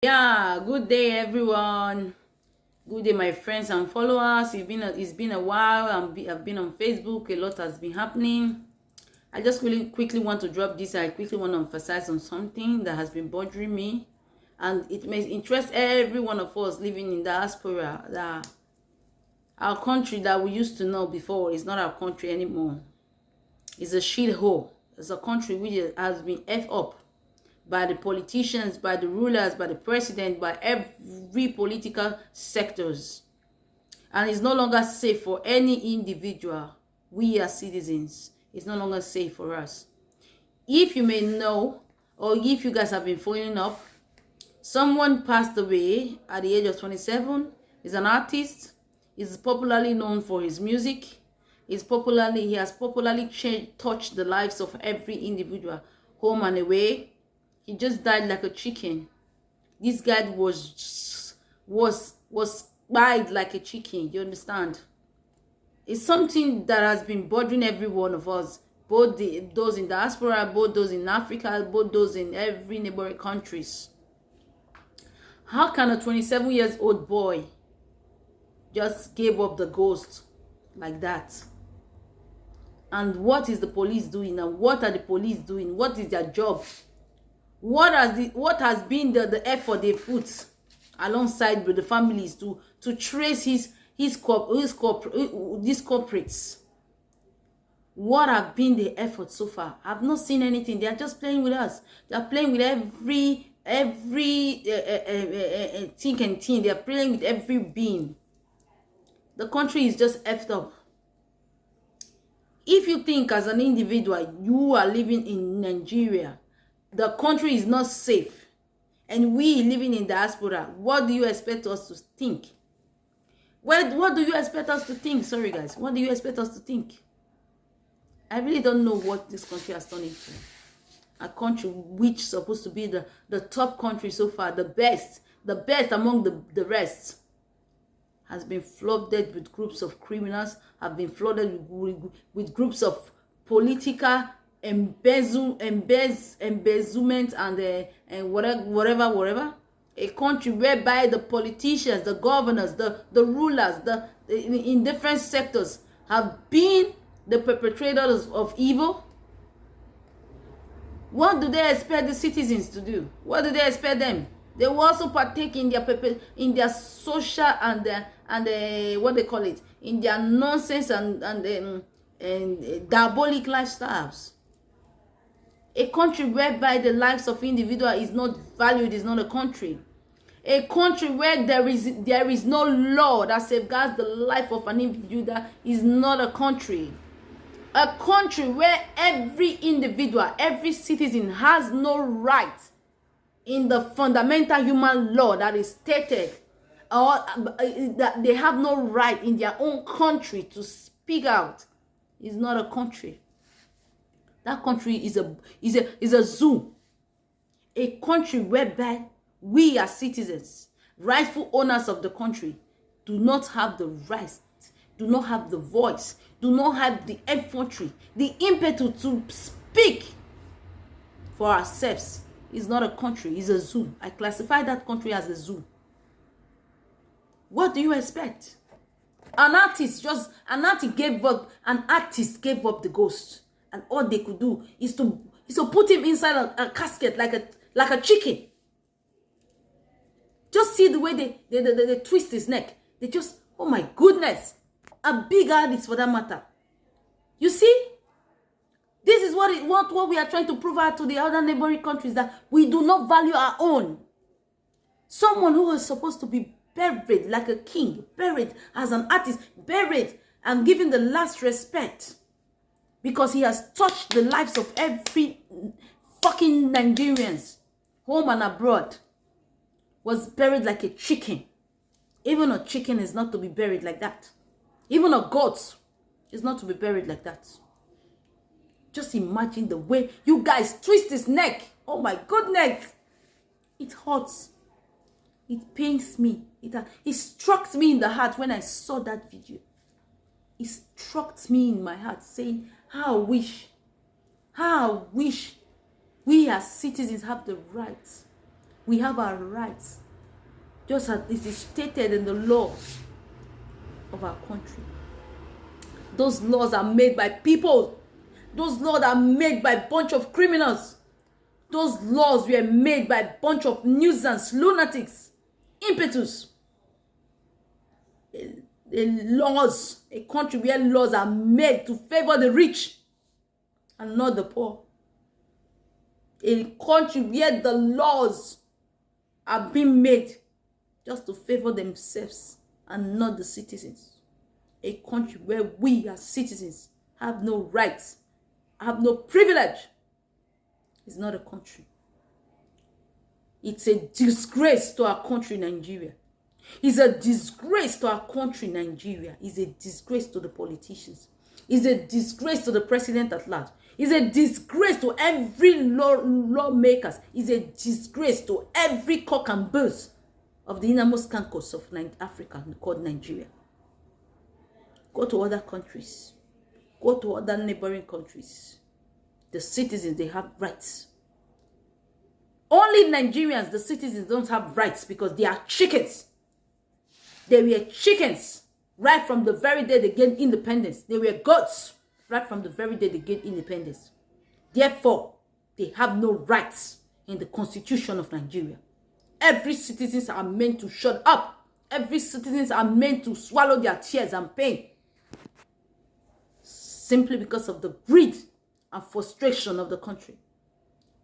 Yeah, good day, everyone. Good day, my friends and followers. It's been a while. I've been on Facebook. A lot has been happening. I just really quickly want to drop this. I quickly want to emphasize on something that has been bothering me, and it may interest every one of us living in diaspora. That our country that we used to know before is not our country anymore. It's a shithole. It's a country which has been effed up by the politicians, by the rulers, by the president, by every political sectors. And it's no longer safe for any individual. We as citizens, it's no longer safe for us. If you may know, or if you guys have been following up, someone passed away at the age of 27. He's an artist. He's popularly known for his music. He has popularly touched the lives of every individual, home and away. He just died like a chicken. This guy was died like a chicken. You understand? It's something that has been bothering every one of us, both those in diaspora, both those in Africa, both those in every neighboring countries. How can a 27 years old boy just give up the ghost like that? And what is the police doing? And what are the police doing? What is their job? What has been the effort they put alongside with the families to trace these corporates? What have been the efforts so far? I've not seen anything. They are just playing with us. They are playing with every thing and thing. They are playing with every being. The country is just effed up. If you think as an individual you are living in Nigeria, the country is not safe, and we living in diaspora, what do you expect us to think? What do you expect us to think? Sorry guys, what do you expect us to think? I really don't know what this country has turned into. A country which is supposed to be the top country so far, the best among the rest, has been flooded with groups of criminals, have been flooded with groups of political embezzlement and whatever. A country whereby the politicians, the governors, the rulers, in different sectors have been the perpetrators of evil. What do they expect the citizens to do? What do they expect them? They will also partake in their social and what they call it, in their nonsense and diabolic lifestyles. A country whereby the lives of individual is not valued is not a country. A country where there is no law that safeguards the life of an individual is not a country. A country where every individual, every citizen has no right in the fundamental human law that is stated, or that they have no right in their own country to speak out, is not a country. That country is a zoo. A country whereby we as citizens, rightful owners of the country, do not have the rights, do not have the voice, do not have the infantry, the impetus to speak for ourselves. It's not a country, it's a zoo. I classify that country as a zoo. What do you expect? An artist gave up the ghost, and all they could do is to put him inside a casket like a chicken. Just see the way they twist his neck. They just, oh my goodness, a big artist for that matter. You see, this is what we are trying to prove out to the other neighboring countries, that we do not value our own. Someone who is supposed to be buried like a king, buried as an artist, buried and given the last respect because he has touched the lives of every fucking Nigerians, home and abroad, was buried like a chicken. Even a chicken is not to be buried like that. Even a goat is not to be buried like that. Just imagine the way you guys twist his neck. Oh my goodness. It hurts. It pains me. It struck me in the heart when I saw that video. It struck me in my heart, saying, how I wish we as citizens have the right We have our rights, just as it is stated in the laws of our country. Those laws are made by people. Those laws are made by a bunch of criminals. Those laws were made by a bunch of nuisance, lunatics, impetus. A country where laws are made to favor the rich and not the poor. A country where the laws are being made just to favor themselves and not the citizens. A country where we as citizens have no rights, have no privilege. It's not a country. It's a disgrace to our country, Nigeria. It's a disgrace to our country, Nigeria. It's a disgrace to the politicians. It's a disgrace to the president at large. It's a disgrace to every lawmakers. It's a disgrace to every cock and bull of the innermost campus of Africa called Nigeria. Go to other countries. Go to other neighboring countries. The citizens, they have rights. Only Nigerians, the citizens, don't have rights because they are chickens. They were chickens right from the very day they gained independence. They were goats right from the very day they gained independence. Therefore, they have no rights in the Constitution of Nigeria. Every citizens are meant to shut up. Every citizens are meant to swallow their tears and pain. Simply because of the greed and frustration of the country.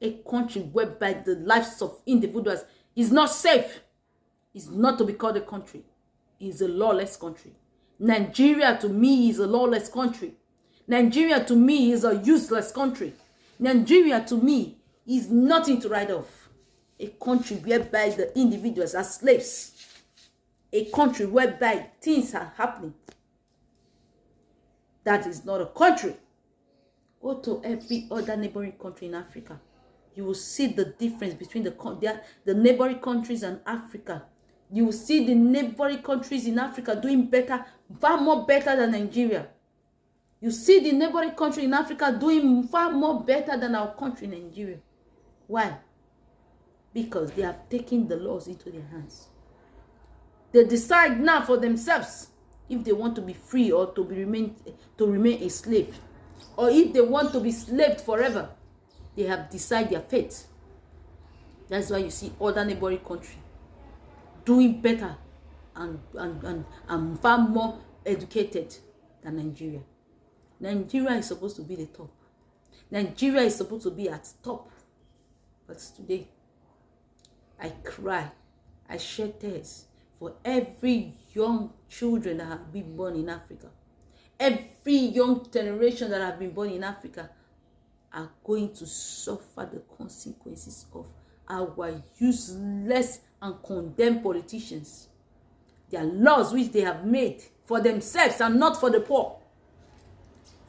A country whereby the lives of individuals is not safe is not to be called a country. It is a lawless country. Nigeria to me is a lawless country. Nigeria to me is a useless country. Nigeria to me is nothing to write off. A country whereby the individuals are slaves. A country whereby things are happening. That is not a country. Go to every other neighboring country in Africa. You will see the difference between the neighboring countries and Africa. You will see the neighboring countries in Africa doing better, far more better than Nigeria. You see the neighboring country in Africa doing far more better than our country, Nigeria. Why? Because they have taken the laws into their hands. They decide now for themselves if they want to be free or to remain a slave, or if they want to be slaved forever. They have decided their fate. That's why you see other neighboring countries doing better and far more educated than Nigeria. Nigeria is supposed to be the top. Nigeria is supposed to be at top. But today, I cry, I shed tears for every young children that have been born in Africa. Every young generation that have been born in Africa are going to suffer the consequences of our useless and condemned politicians. Their laws which they have made for themselves and not for the poor.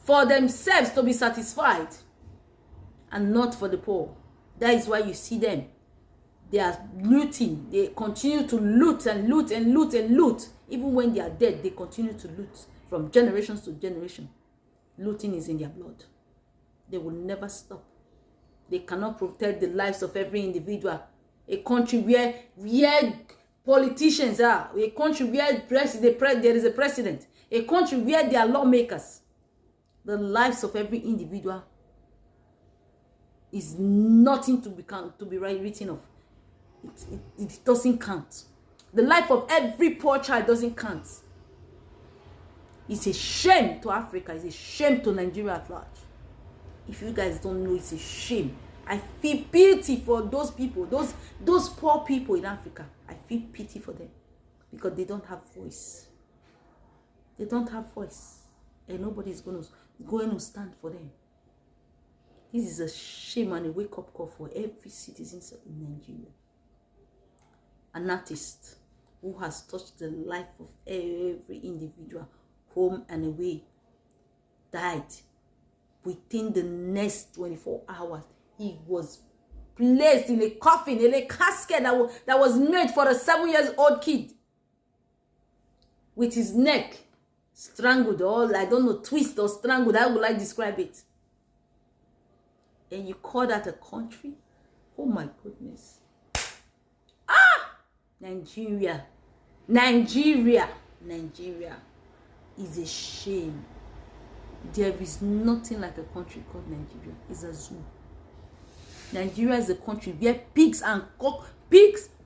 For themselves to be satisfied and not for the poor. That is why you see them. They are looting. They continue to loot and loot and loot and loot. Even when they are dead, they continue to loot from generations to generation. Looting is in their blood. They will never stop. They cannot protect the lives of every individual. A country where politicians are. A country where there is a president. A country where there are lawmakers. The lives of every individual is nothing to be written off. It doesn't count. The life of every poor child doesn't count. It's a shame to Africa. It's a shame to Nigeria at large. If you guys don't know, it's a shame. I feel pity for those people, those poor people in Africa. I feel pity for them because they don't have voice. They don't have voice, and nobody is going to stand for them. This is a shame and a wake-up call for every citizen in Nigeria. An artist who has touched the life of every individual, home and away, died. Within the next 24 hours, he was placed in a coffin, in a casket that was made for a 7-year-old kid, with his neck strangled, or I don't know, twist or strangled. How would I describe it? And you call that a country? Oh my goodness. Nigeria. Nigeria is a shame. There is nothing like a country called Nigeria. It's a zoo. Nigeria is a country where pigs,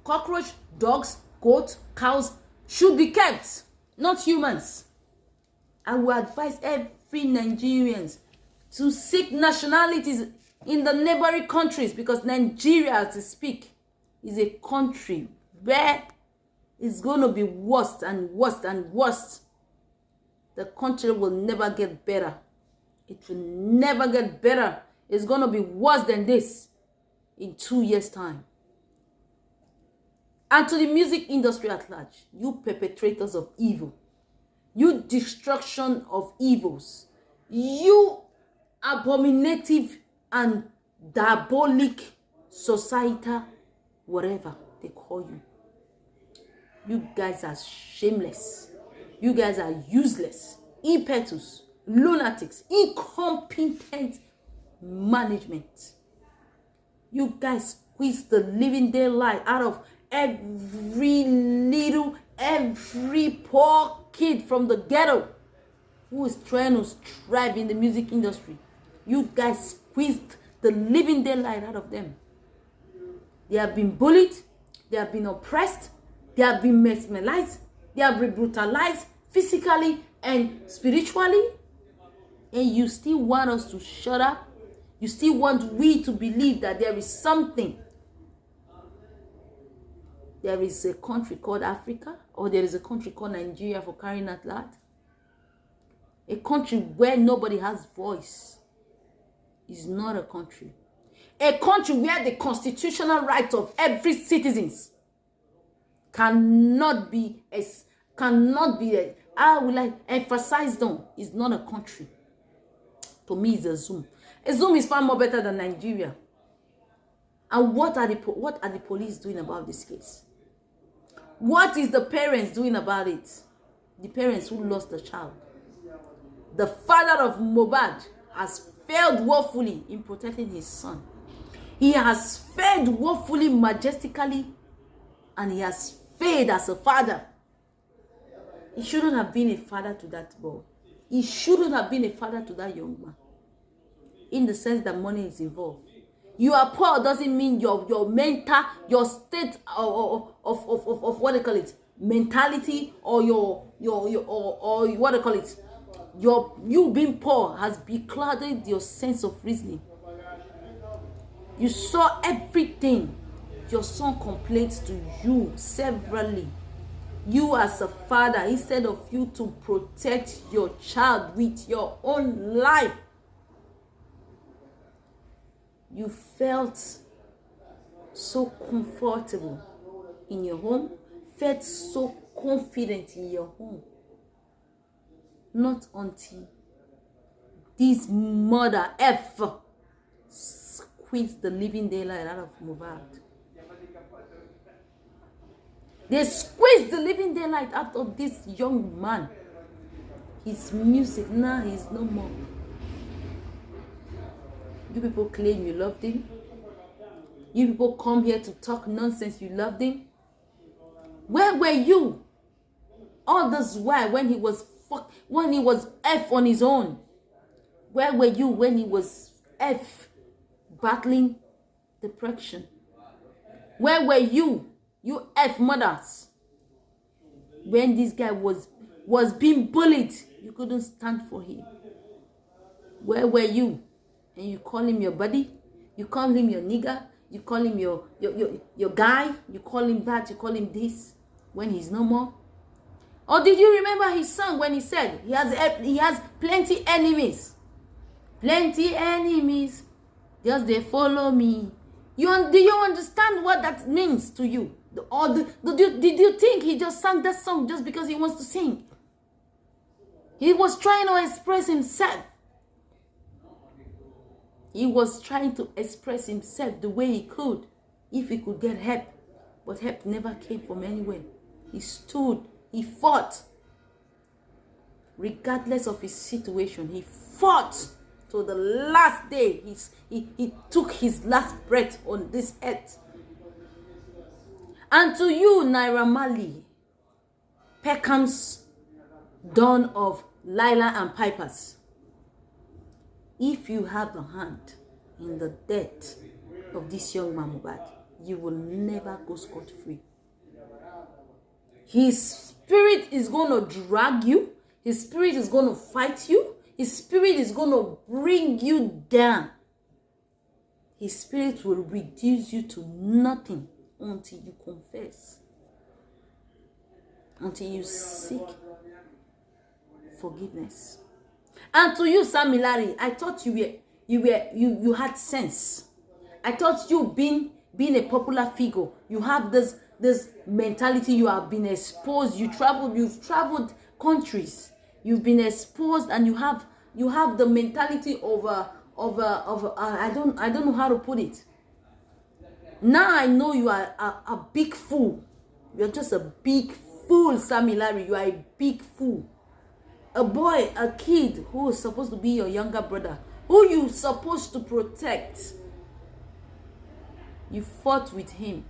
cockroach, dogs, goats, cows should be kept, not humans. I will advise every Nigerians to seek nationalities in the neighboring countries, because Nigeria, as I speak, is a country where it's going to be worse and worse and worse. The country will never get better. It will never get better. It's going to be worse than this in 2 years' time. And to the music industry at large, you perpetrators of evil, you destruction of evils, you abominative and diabolic societal, whatever they call you. You guys are shameless. You guys are useless, impetus, lunatics, incompetent management. You guys squeeze the living daylight out of every poor kid from the ghetto who is trying to strive in the music industry. You guys squeezed the living daylight out of them. They have been bullied, they have been oppressed, they have been mesmerized, they have been brutalized physically and spiritually, and you still want us to shut up? You still want we to believe that there is something? There is a country called Africa, or there is a country called Nigeria, for crying out loud. A country where nobody has voice is not a country. A country where the constitutional rights of every citizens cannot be I would like emphasized on, is not a country. To me, it's a Zoom. A Zoom is far more better than Nigeria. And what are the police doing about this case? What is the parents doing about it? The parents who lost the child. The father of Mohbad has failed woefully in protecting his son. He has failed woefully, majestically, and he has failed as a father. He shouldn't have been a father to that boy. He shouldn't have been a father to that young man. In the sense that money is involved. You are poor doesn't mean your mental, your state of what they call it, mentality, or your what they call it, you being poor has beclouded your sense of reasoning. You saw everything your son complained to you severally. You as a father, instead of you to protect your child with your own life, you felt so comfortable in your home, felt so confident in your home. Not until this mother squeezed the living daylight out of Mohbad. They squeezed the living daylight out of this young man. His music, now he's no more. You people claim you loved him. You people come here to talk nonsense, you loved him. Where were you all this while when he was F on his own? Where were you when he was F battling depression? Where were you F mothers, when this guy was being bullied? You couldn't stand for him. Where were you? And you call him your buddy, you call him your nigger, you call him your guy, you call him that, you call him this, when he's no more. Or did you remember his song when he said he has plenty enemies, just they follow me? Do you understand what that means to you? Did you think he just sang that song just because he wants to sing? He was trying to express himself. He was trying to express himself the way he could, if he could get help. But help never came from anywhere. He stood, he fought. Regardless of his situation, he fought to the last day. He took his last breath on this earth. And to you, Naira Marley, Peckham's Dawn of Lila and Pipers, if you have a hand in the death of this young man Mohbad, you will never go scot-free. His spirit is going to drag you. His spirit is going to fight you. His spirit is going to bring you down. His spirit will reduce you to nothing until you confess, until you seek forgiveness. And to you, Sammy Larry, I thought you had sense. I thought you being a popular figure, you have this mentality. You have been exposed. You've traveled countries. You've been exposed, and you have the mentality of I don't know how to put it. Now I know you are a big fool. You're just a big fool, Sammy Larry. You are a big fool. A boy, a kid who is supposed to be your younger brother, who you're supposed to protect. You fought with him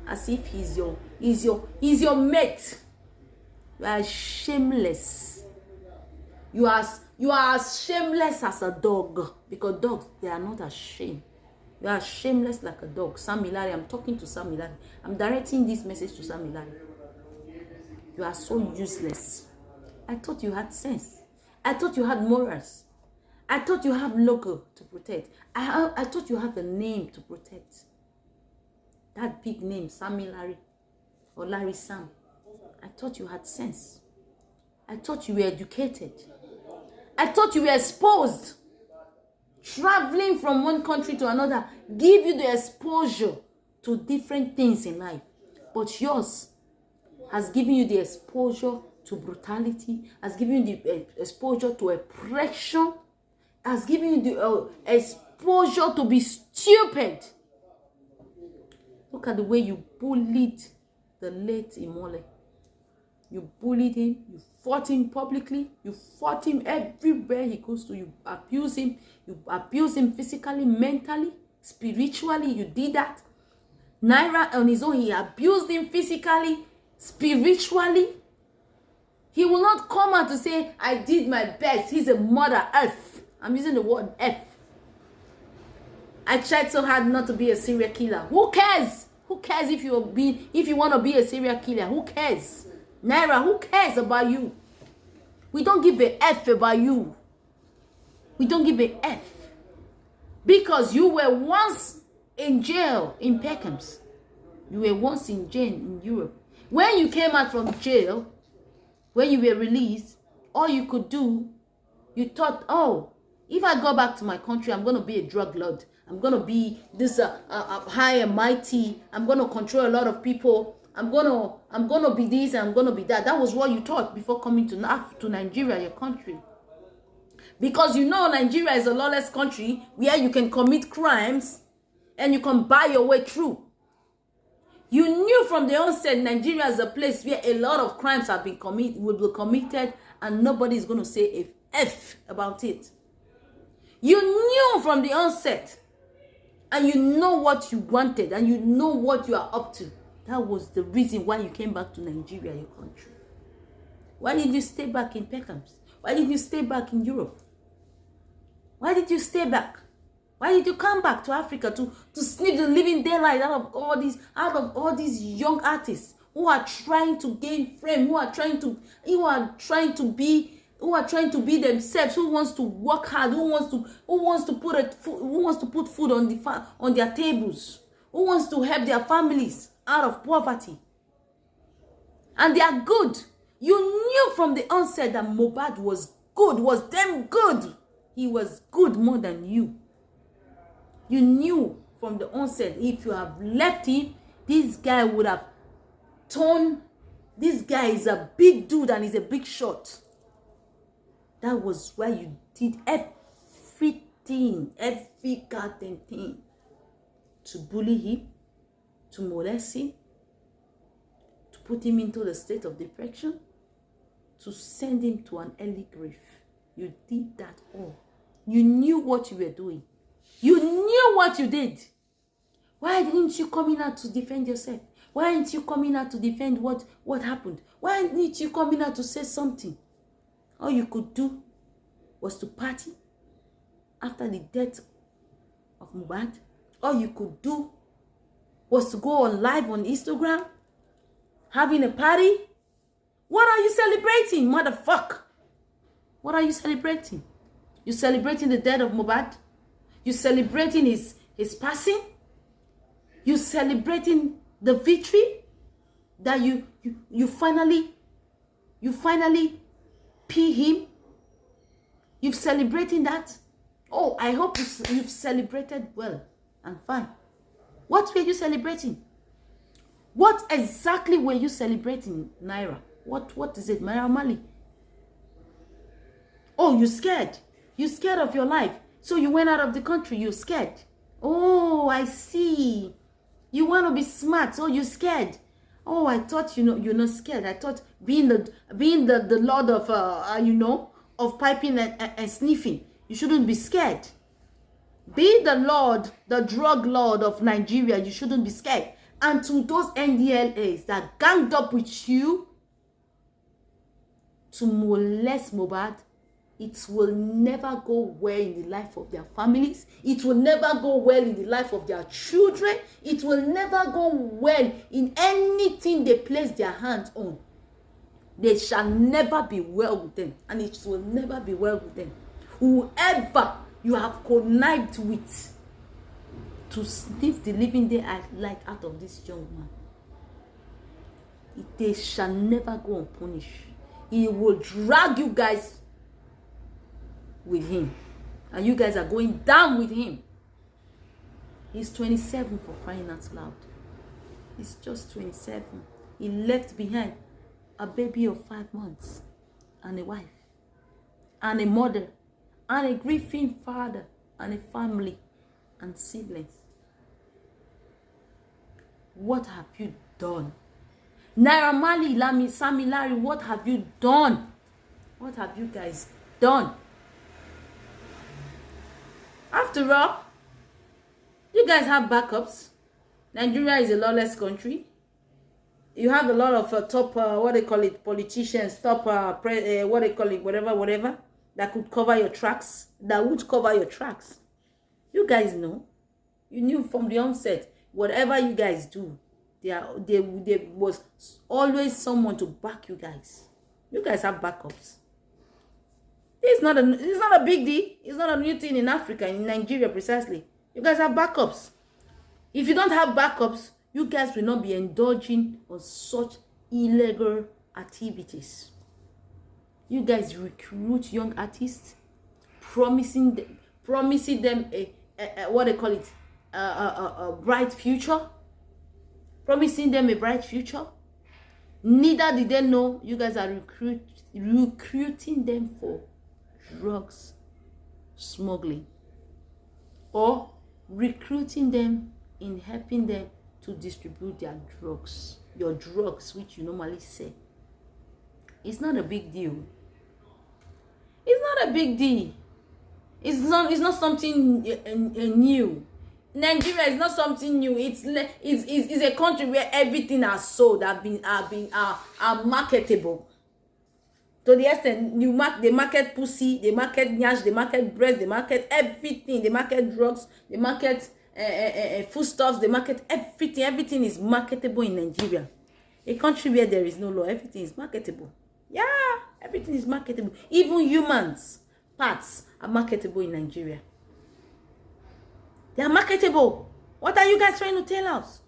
as if he's your mate. You are shameless. You are as shameless as a dog, because dogs, they are not ashamed. You are shameless like a dog. Sammy Larry, I'm talking to Sammy Larry. I'm directing this message to Sammy Larry. You are so useless. I thought you had sense. I thought you had morals. I thought you have logo to protect. I thought you have a name to protect. That big name, Sammy Larry, or Larry Sam. I thought you had sense. I thought you were educated. I thought you were exposed. Traveling from one country to another give you the exposure to different things in life. But yours has given you the exposure to brutality, has given you the exposure to oppression, has given you the exposure to be stupid. Look at the way you bullied the late Imole. You bullied him. You fought him publicly. You fought him everywhere he goes to. You abuse him. You abuse him physically, mentally, spiritually. You did that. Naira on his own, he abused him physically, spiritually. He will not come out to say, I did my best. He's a mother F. I'm using the word F. I tried so hard not to be a serial killer. Who cares? Who cares if you want to be a serial killer? Who cares? Naira, who cares about you? We don't give a F about you. We don't give a F. Because you were once in jail in Peckham's. You were once in jail in Europe. When you came out from jail, when you were released, all you could do, you thought, oh, if I go back to my country, I'm going to be a drug lord. I'm going to be this high and mighty. I'm going to control a lot of people. I'm going to be this and I'm going to be that. That was what you thought before coming to Nigeria, your country. Because you know Nigeria is a lawless country where you can commit crimes and you can buy your way through. You knew from the onset Nigeria is a place where a lot of crimes will be committed and nobody is going to say a F about it. You knew from the onset, and you know what you wanted, and you know what you are up to. That was the reason why you came back to Nigeria, your country. Why did you stay back in Peckham's? Why did you stay back in Europe? Why did you stay back? Why did you come back to Africa to sniff the living daylight out of all these young artists who are trying to gain fame, who are trying to be themselves, who wants to work hard, who wants to put food on their tables, who wants to help their families out of poverty. And they are good. You knew from the onset that Mohbad was good, was damn good. He was good more than you. You knew from the onset, if you have left him, this guy would have torn. This guy is a big dude and he's a big shot. That was why you did everything, every goddamn thing, to bully him, to molest him, to put him into the state of depression, to send him to an early grave. You did that all. You knew what you were doing. You knew what you did. Why didn't you come in out to defend yourself? Why aren't you coming out to defend what happened? Why aren't you coming out to say something? All you could do was to party after the death of Mohbad. All you could do was to go on live on Instagram, having a party. What are you celebrating, motherfucker? What are you celebrating? You celebrating the death of Mohbad? You celebrating his passing? You celebrating the victory that you finally pee him? You've celebrating that? Oh, I hope you've celebrated well and fine. What were you celebrating? What exactly were you celebrating, Naira? What is it, Naira Marley? Oh, you're scared. You're scared of your life. So you went out of the country. You're scared. Oh, I see. You want to be smart. Oh, you're scared. Oh, I thought you're not scared. I thought being the lord of of piping and sniffing, you shouldn't be scared. Be the lord, the drug lord of Nigeria, you shouldn't be scared. And to those NDLAs that ganged up with you to molest Mohbad, it will never go well in the life of their families. It will never go well in the life of their children. It will never go well in anything they place their hands on. They shall never be well with them. And it will never be well with them. Whoever you have connived with to sniff the living light out of this young man, they shall never go unpunished. He will drag you guys with him, and you guys are going down with him. He's 27, for crying out loud. He's just 27. He left behind a baby of 5 months and a wife and a mother and a grieving father and a family and siblings. What have you done? Naira Marley, Sammy Larry, what have you done? What have you guys done? After all, you guys have backups. Nigeria is a lawless country. You have a lot of top, politicians, top, whatever, that could cover your tracks, that would cover your tracks. You guys know. You knew from the onset, whatever you guys do, there was always someone to back you guys. You guys have backups. It's not a big deal. It's not a new thing in Africa, in Nigeria precisely. You guys have backups. If you don't have backups, you guys will not be indulging on such illegal activities. You guys recruit young artists, promising them a bright future. Promising them a bright future. Neither did they know you guys are recruiting them for drugs smuggling, or recruiting them in helping them to distribute their drugs, your drugs, which you normally say. It's not a big deal. It's not a big deal. It's not something new. Nigeria is not something new. It's a country where everything are sold, are marketable. To the extent they market pussy, they market nyash, they market breast, they market everything, they market drugs, they market foodstuffs, they market everything. Everything is marketable in Nigeria. A country where there is no law, everything is marketable. Yeah, everything is marketable. Even humans, parts are marketable in Nigeria. They are marketable. What are you guys trying to tell us?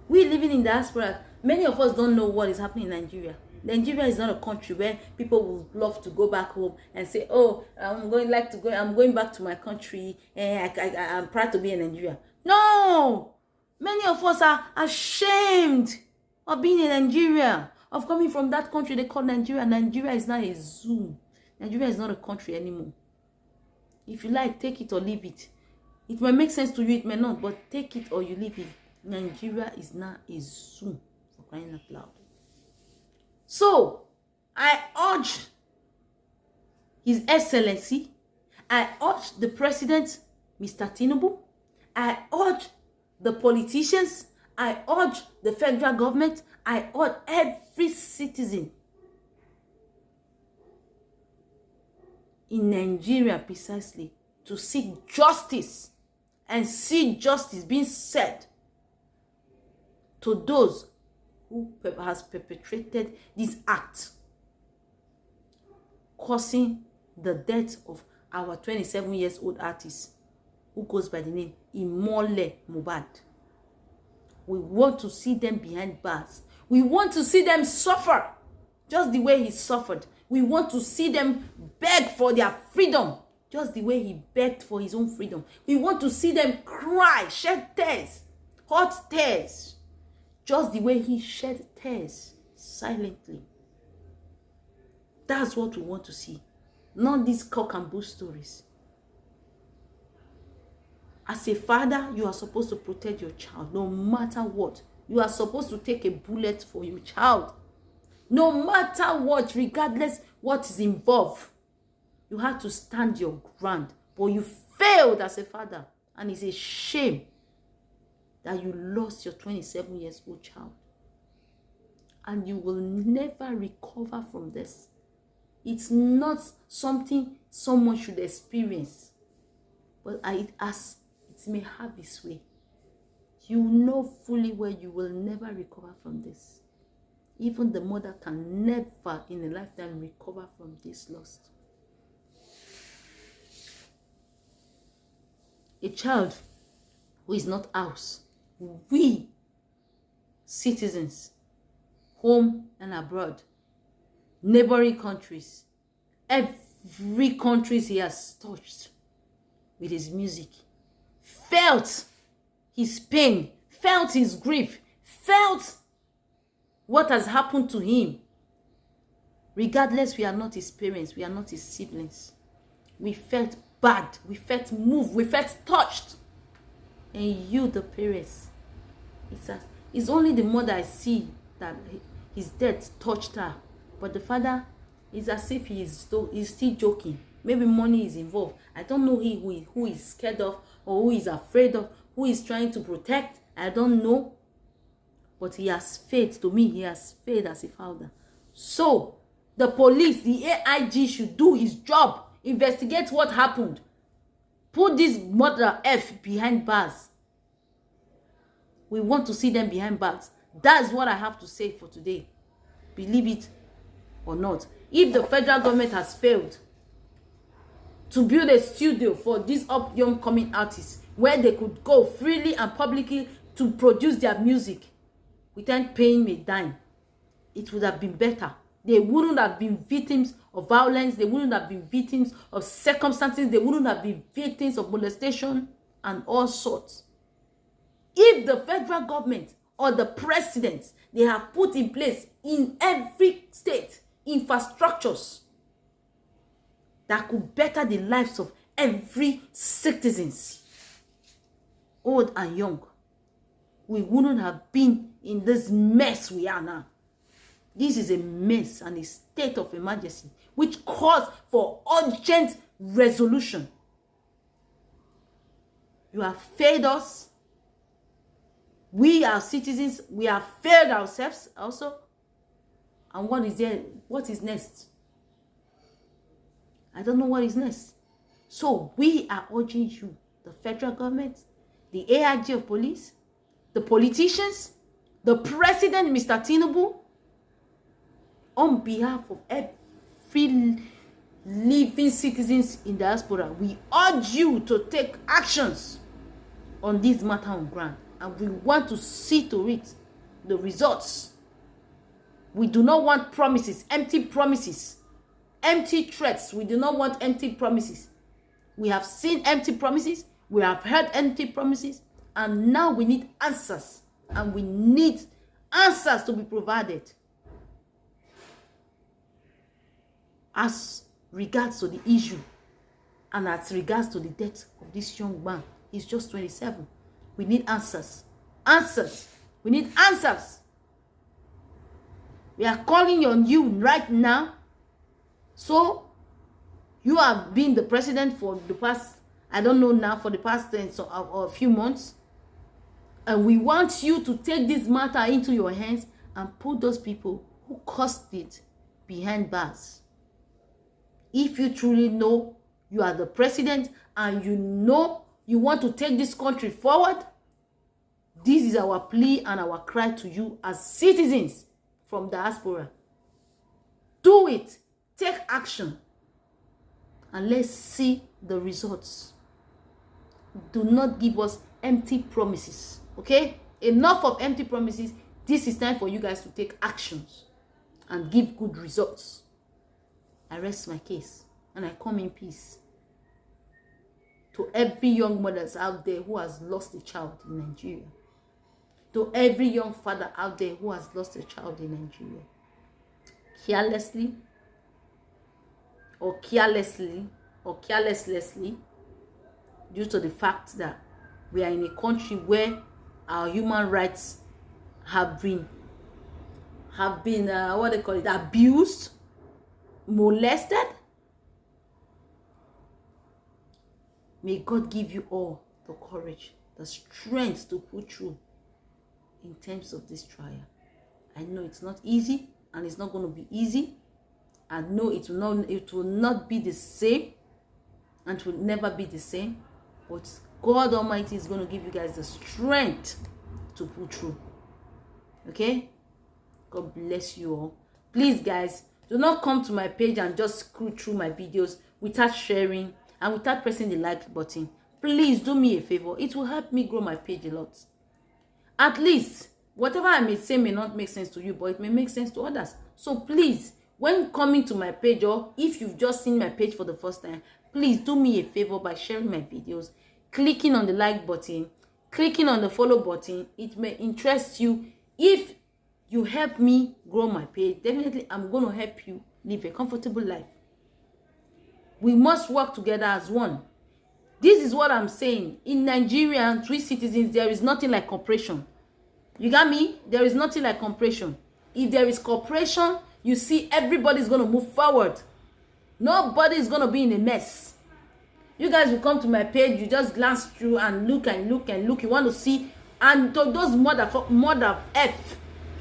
We living in diaspora. Many of us don't know what is happening in Nigeria. Nigeria is not a country where people would love to go back home and say, "Oh, I'm going back to my country, and I'm proud to be in Nigeria." No, many of us are ashamed of being in Nigeria, of coming from that country they call Nigeria. Nigeria is not a zoo. Nigeria is not a country anymore. If you like, take it or leave it. It may make sense to you, it may not, but take it or you leave it. Nigeria is not a zoo, for crying out loud. So, I urge His Excellency, I urge the President, Mr. Tinubu, I urge the politicians, I urge the federal government, I urge every citizen in Nigeria precisely to seek justice and see justice being said to those who has perpetrated this act, causing the death of our 27-year-old artist who goes by the name Imole Mohbad. We want to see them behind bars. We want to see them suffer just the way he suffered. We want to see them beg for their freedom just the way he begged for his own freedom. We want to see them cry, shed tears, hot tears, just the way he shed tears silently. That's what we want to see. Not these cock and bull stories. As a father, you are supposed to protect your child no matter what. You are supposed to take a bullet for your child. No matter what, regardless what is involved. You have to stand your ground. But you failed as a father. And it's a shame that you lost your 27-year-old child. And you will never recover from this. It's not something someone should experience. But it may have its way. You know fully well you will never recover from this. Even the mother can never in a lifetime recover from this loss. A child who is not ours, we citizens, home and abroad, neighboring countries, every country he has touched with his music, felt his pain, felt his grief, felt what has happened to him. Regardless, we are not his parents, we are not his siblings. We felt bad, we felt moved, we felt touched. And you, the parents, it's only the mother I see that his death touched her. But the father is as if he's still joking. Maybe money is involved. I don't know who is scared of or who is afraid of, who is trying to protect. I don't know. But he has failed. To me, he has failed as a father. So, the police, the AIG should do his job. Investigate what happened. Put this mother F behind bars. We want to see them behind bars. That's what I have to say for today. Believe it or not. If the federal government has failed to build a studio for these young coming artists where they could go freely and publicly to produce their music without paying a dime, it would have been better. They wouldn't have been victims of violence. They wouldn't have been victims of circumstances. They wouldn't have been victims of molestation and all sorts. If the federal government or the president, they have put in place in every state infrastructures that could better the lives of every citizens, old and young, we wouldn't have been in this mess we are now. This is a mess and a state of emergency which calls for urgent resolution. You have failed us. We are citizens. We have failed ourselves also. And what is there? What is next? I don't know what is next. So we are urging you, the federal government, the AIG of police, the politicians, the president, Mr. Tinubu, on behalf of every living citizens in diaspora, we urge you to take actions on this matter on ground. And we want to see to it the results. We do not want promises, empty threats. We do not want empty promises. We have seen empty promises. We have heard empty promises. And now we need answers. And we need answers to be provided. As regards to the issue and as regards to the death of this young man, he's just 27. We need answers. Answers. We need answers. We are calling on you right now. So, you have been the president for the past, I don't know now, for the past a few months. And we want you to take this matter into your hands and put those people who caused it behind bars. If you truly know you are the president and you know you want to take this country forward, this is our plea and our cry to you as citizens from diaspora. Do it. Take action. And let's see the results. Do not give us empty promises. Okay? Enough of empty promises. This is time for you guys to take actions and give good results. I rest my case and I come in peace. To every young mother out there who has lost a child in Nigeria. To every young father out there who has lost a child in Nigeria. Carelessly or carelessly, due to the fact that we are in a country where our human rights have been abused, molested. May God give you all the courage, the strength to put through in terms of this trial. I know it's not easy and it's not going to be easy. I know it will not be the same and it will never be the same. But God Almighty is going to give you guys the strength to put through. Okay? God bless you all. Please, guys, do not come to my page and just scroll through my videos without sharing and without pressing the like button. Please do me a favor. It will help me grow my page a lot. At least, whatever I may say may not make sense to you, but it may make sense to others. So please, when coming to my page, or if you've just seen my page for the first time, please do me a favor by sharing my videos, clicking on the like button, clicking on the follow button. It may interest you. If you help me grow my page, definitely I'm going to help you live a comfortable life. We must work together as one. This is what I'm saying. In Nigeria and 3 citizens, there is nothing like cooperation. You got me? There is nothing like cooperation. If there is cooperation, you see everybody's going to move forward. Nobody is going to be in a mess. You guys will come to my page, you just glance through and look and look and look. You want to see, and to those mother F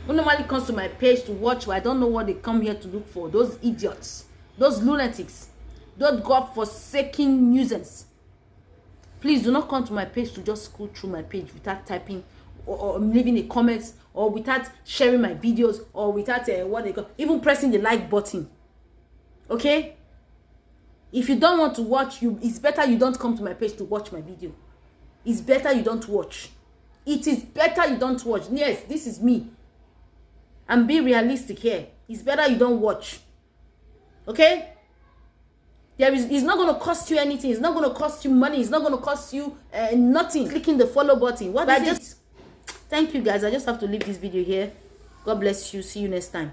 who normally comes to my page to watch, I don't know what they come here to look for. Those idiots, those lunatics, those God-forsaken nuisance. Please do not come to my page to just scroll through my page without typing or leaving a comment, or without sharing my videos, or without even pressing the like button. Okay? If you don't want to watch, it's better you don't come to my page to watch my video. It's better you don't watch. It is better you don't watch. Yes, this is me. And be realistic here. It's better you don't watch. Okay? It's not going to cost you anything. It's not going to cost you money. It's not going to cost you nothing. Clicking the follow button. Thank you, guys. I just have to leave this video here. God bless you. See you next time.